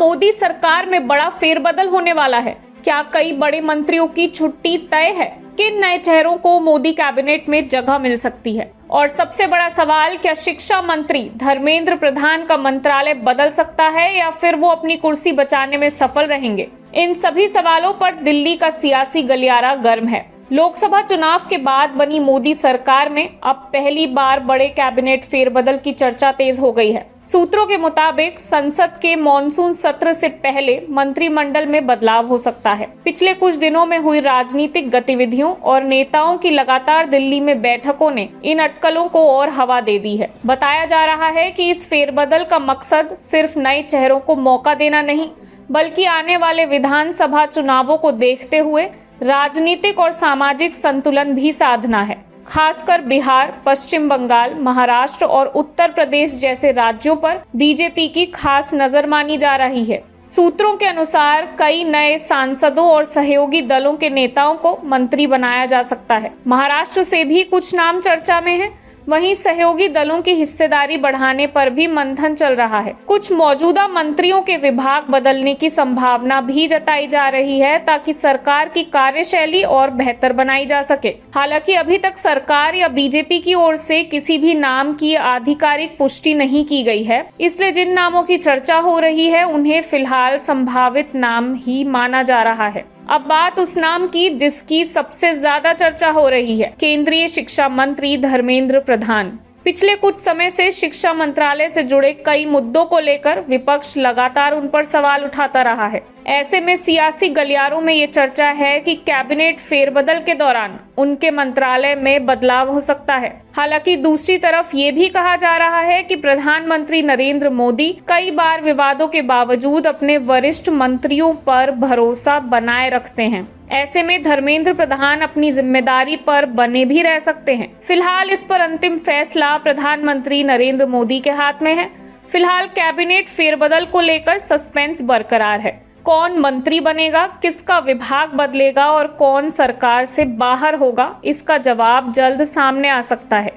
मोदी सरकार में बड़ा फेरबदल होने वाला है? क्या कई बड़े मंत्रियों की छुट्टी तय है? किन नए चेहरों को मोदी कैबिनेट में जगह मिल सकती है? और सबसे बड़ा सवाल, क्या शिक्षा मंत्री धर्मेंद्र प्रधान का मंत्रालय बदल सकता है या फिर वो अपनी कुर्सी बचाने में सफल रहेंगे? इन सभी सवालों पर दिल्ली का सियासी गलियारा गर्म है। लोकसभा चुनाव के बाद बनी मोदी सरकार में अब पहली बार बड़े कैबिनेट फेरबदल की चर्चा तेज हो गई है। सूत्रों के मुताबिक संसद के मॉनसून सत्र से पहले मंत्रिमंडल में बदलाव हो सकता है। पिछले कुछ दिनों में हुई राजनीतिक गतिविधियों और नेताओं की लगातार दिल्ली में बैठकों ने इन अटकलों को और हवा दे दी है। बताया जा रहा है कि इस फेरबदल का मकसद सिर्फ नए चेहरों को मौका देना नहीं, बल्कि आने वाले विधानसभा चुनावों को देखते हुए राजनीतिक और सामाजिक संतुलन भी साधना है। खासकर बिहार, पश्चिम बंगाल, महाराष्ट्र और उत्तर प्रदेश जैसे राज्यों पर बीजेपी की खास नजर मानी जा रही है। सूत्रों के अनुसार कई नए सांसदों और सहयोगी दलों के नेताओं को मंत्री बनाया जा सकता है। महाराष्ट्र से भी कुछ नाम चर्चा में हैं। वहीं सहयोगी दलों की हिस्सेदारी बढ़ाने पर भी मंथन चल रहा है। कुछ मौजूदा मंत्रियों के विभाग बदलने की संभावना भी जताई जा रही है ताकि सरकार की कार्यशैली और बेहतर बनाई जा सके। हालांकि अभी तक सरकार या बीजेपी की ओर से किसी भी नाम की आधिकारिक पुष्टि नहीं की गई है, इसलिए जिन नामों की चर्चा हो रही है उन्हें फिलहाल संभावित नाम ही माना जा रहा है। अब बात उस नाम की जिसकी सबसे ज्यादा चर्चा हो रही है, केंद्रीय शिक्षा मंत्री धर्मेंद्र प्रधान। पिछले कुछ समय से शिक्षा मंत्रालय से जुड़े कई मुद्दों को लेकर विपक्ष लगातार उन पर सवाल उठाता रहा है। ऐसे में सियासी गलियारों में ये चर्चा है कि कैबिनेट फेरबदल के दौरान उनके मंत्रालय में बदलाव हो सकता है। हालांकि दूसरी तरफ ये भी कहा जा रहा है कि प्रधानमंत्री नरेंद्र मोदी कई बार विवादों के बावजूद अपने वरिष्ठ मंत्रियों पर भरोसा बनाए रखते हैं। ऐसे में धर्मेंद्र प्रधान अपनी जिम्मेदारी पर बने भी रह सकते हैं। फिलहाल इस पर अंतिम फैसला प्रधानमंत्री नरेंद्र मोदी के हाथ में है। फिलहाल कैबिनेट फेरबदल को लेकर सस्पेंस बरकरार है। कौन मंत्री बनेगा, किसका विभाग बदलेगा और कौन सरकार से बाहर होगा, इसका जवाब जल्द सामने आ सकता है।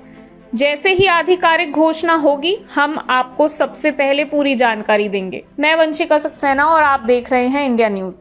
जैसे ही आधिकारिक घोषणा होगी हम आपको सबसे पहले पूरी जानकारी देंगे। मैं वंशिका सक्सेना और आप देख रहे हैं इंडिया न्यूज।